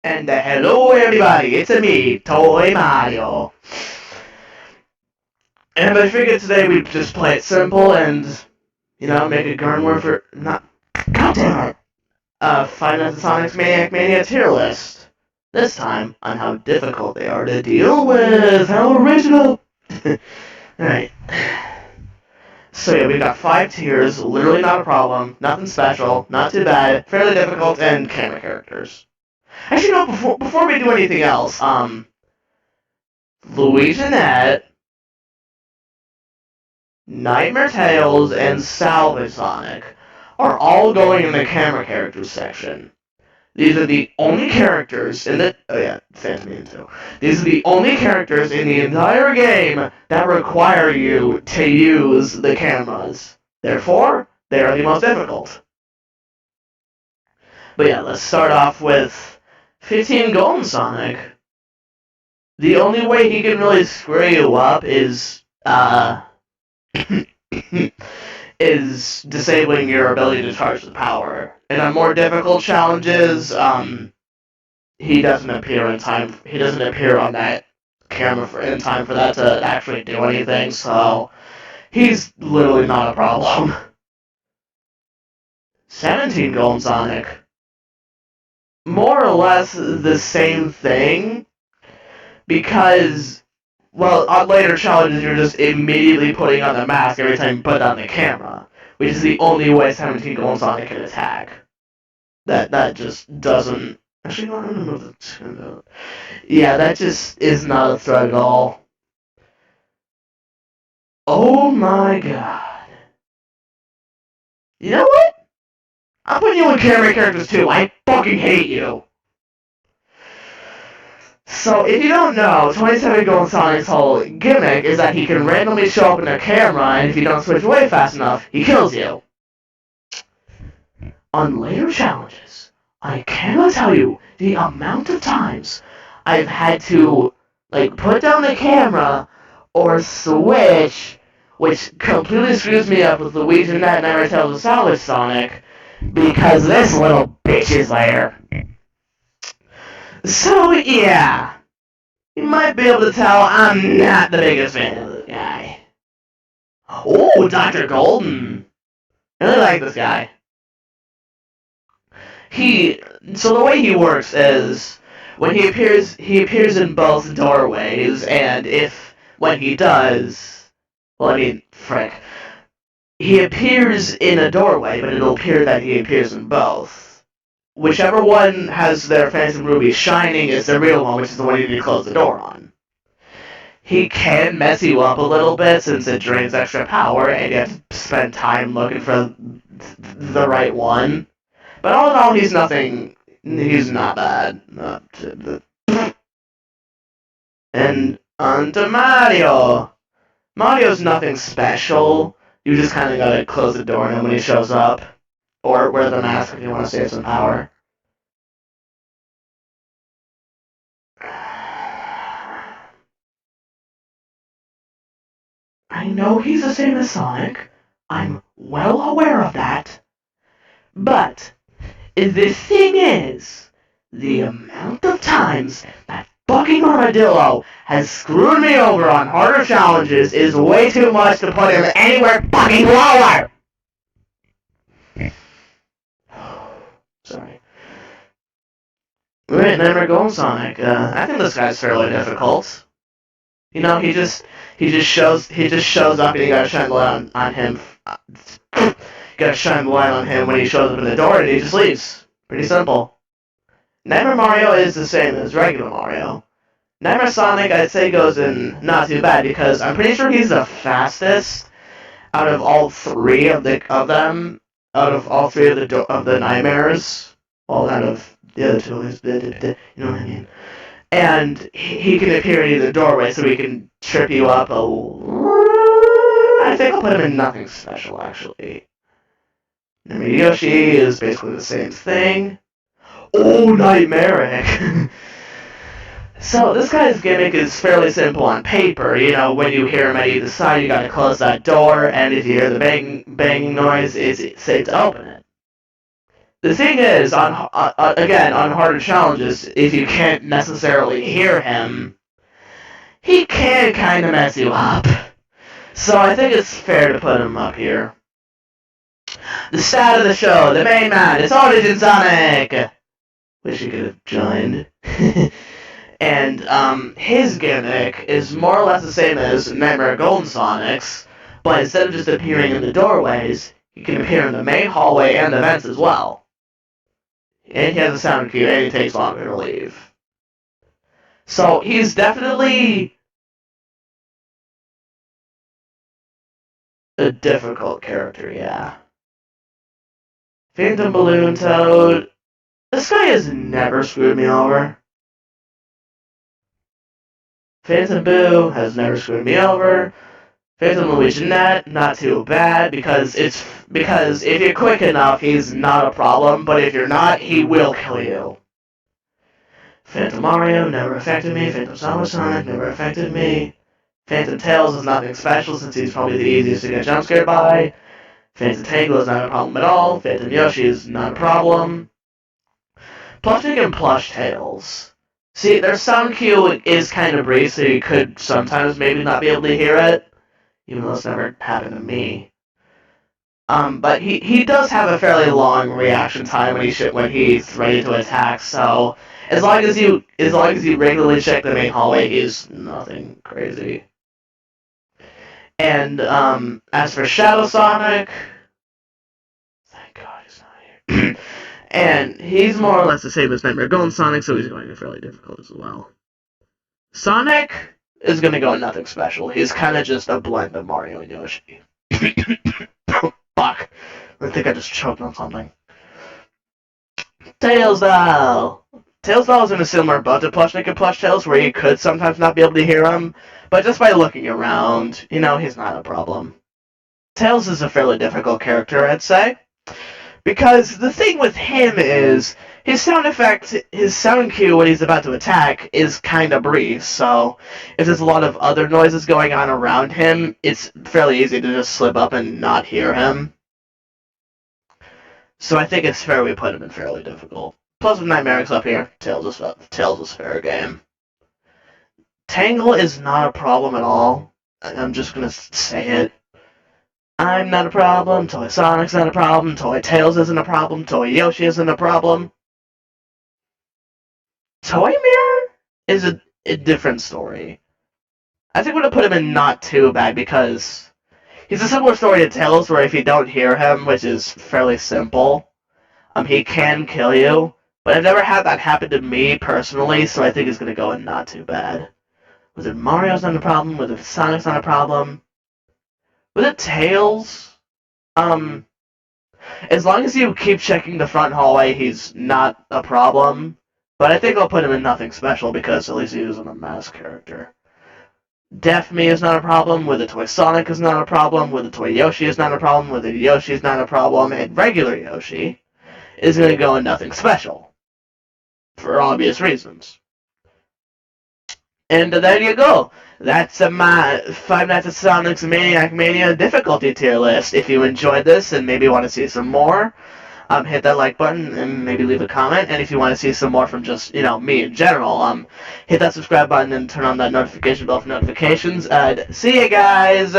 And hello everybody, it's me, Toy Mario. And I figured today we'd just play it simple and, make a Garden Warfare, not, god damn it, Five Nights at Sonic's Maniac Mania tier list. This time, on how difficult they are to deal with. How original! Alright. So yeah, we've got 5 tiers, literally not a problem, nothing special, not too bad, fairly difficult, and camera characters. Actually, no, before we do anything else, Louisianette, Nightmare Tales, and Salvage Sonic are all going in the camera characters section. These are the only characters in the... Oh yeah, Phantom too. These are the only characters in the entire game that require you to use the cameras. Therefore, they are the most difficult. But yeah, let's start off with 15 Golden Sonic. The only way he can really screw you up is, is disabling your ability to charge the power. And on more difficult challenges, he doesn't appear in time. He doesn't appear on that camera in time for that to actually do anything. So he's literally not a problem. 17 Golden Sonic, more or less the same thing, because, well, on later challenges you're just immediately putting on the mask every time you put on the camera, which is the only way 17 Golden Sonic can attack. That just doesn't... Actually, no, I'm gonna move the tune. Yeah, that just is not a threat at all. Oh my god. You know what? I'm putting you in camera characters too. I fucking hate you. So, if you don't know, 27 Golden Sonic's whole gimmick is that he can randomly show up in a camera, and if you don't switch away fast enough, he kills you. On later challenges, I cannot tell you the amount of times I've had to, put down the camera or switch, which completely screws me up with Luigi and Nightmare Tales of Salvage Sonic, because this little bitch is there. So, yeah. You might be able to tell I'm not the biggest fan of this guy. Oh, Dr. Golden. I really like this guy. So the way he works is, when he appears in both doorways, and when he does, well, I mean, frick. He appears in a doorway, but it'll appear that he appears in both. Whichever one has their Phantom Ruby shining is the real one, which is the one you need to close the door on. He can mess you up a little bit since it drains extra power and you have to spend time looking for the right one. But all in all, he's not bad. And on to Mario. Mario's nothing special. You just kind of gotta close the door on him when he shows up. Or wear the mask if you want to save some power. I know he's the same as Sonic. I'm well aware of that. But the thing is, the amount of times that fucking armadillo has screwed me over on harder challenges is way too much to put him anywhere fucking lower! Sorry. Alright, Nightmare Golden Sonic. I think this guy's fairly difficult. You know, he just shows up and you gotta shine the light on him. You gotta shine the light on him when he shows up in the door and he just leaves. Pretty simple. Nightmare Mario is the same as regular Mario. Nightmare Sonic, I'd say, goes in not too bad because I'm pretty sure he's the fastest out of all three of them. Out of all three of the nightmares, well, out of the other two, you know what I mean. And he can appear in the doorway, so he can trip you up. I think I'll put him in nothing special, actually. I mean, Yoshi is basically the same thing. Oh, Nightmaric! So, this guy's gimmick is fairly simple on paper. You know, when you hear him at either side, you gotta close that door, and if you hear the banging noise, it's safe to open it. The thing is, again, on harder challenges, if you can't necessarily hear him, he can kind of mess you up. So I think it's fair to put him up here. The star of the show, the main man, it's Origin Sonic! Wish he could have joined. And his gimmick is more or less the same as Nightmare Golden Sonic's, but instead of just appearing in the doorways, he can appear in the main hallway and the vents as well. And he has a sound cue, and he takes longer to leave. So he's definitely a difficult character, yeah. Phantom Balloon Toad. This guy has never screwed me over. Phantom Boo has never screwed me over. Phantom Luiginet, not too bad, because if you're quick enough, he's not a problem, but if you're not, he will kill you. Phantom Mario never affected me. Phantom Sonic never affected me. Phantom Tails is nothing special since he's probably the easiest to get jump scared by. Phantom Tangle is not a problem at all. Phantom Yoshi is not a problem. Plushnik and Plush Tails. See, their sound cue is kind of brief, so you could sometimes maybe not be able to hear it, even though it's never happened to me. But he does have a fairly long reaction time when he's ready to attack. So as long as you regularly check the main hallway, he's nothing crazy. And as for Shadow Sonic, thank God he's not here. And he's more or less the same as Nightmare Golden Sonic, so he's going to be fairly difficult as well. Sonic is going to go nothing special. He's kind of just a blend of Mario and Yoshi. Fuck. I think I just choked on something. Tails Doll! Tails Doll is in a similar boat to Plushnik and Plush Tails, where you could sometimes not be able to hear him, but just by looking around, he's not a problem. Tails is a fairly difficult character, I'd say. Because the thing with him is, his sound cue when he's about to attack is kind of brief, so if there's a lot of other noises going on around him, it's fairly easy to just slip up and not hear him. So I think it's fair we put him in fairly difficult. Plus with Nightmare's up here, Tails is fair game. Tangle is not a problem at all. I'm just gonna say it. I'm not a problem, Toy Sonic's not a problem, Toy Tails isn't a problem, Toy Yoshi isn't a problem. Toy Mirror is a different story. I think we're going to put him in not too bad because he's a similar story to Tails where if you don't hear him, which is fairly simple, he can kill you. But I've never had that happen to me personally, so I think he's going to go in not too bad. Was it Mario's not a problem? Was it Sonic's not a problem? Was it Tails? As long as you keep checking the front hallway, he's not a problem. But I think I'll put him in nothing special because at least he isn't a mask character. Deaf Me is not a problem. With the Toy Sonic is not a problem. With the Toy Yoshi is not a problem. With the Yoshi is not a problem. And regular Yoshi is going to go in nothing special. For obvious reasons. And there you go. That's my Five Nights at Sonic's Maniac Mania difficulty tier list. If you enjoyed this and maybe want to see some more, hit that like button and maybe leave a comment. And if you want to see some more from just, me in general, hit that subscribe button and turn on that notification bell for notifications. See you guys!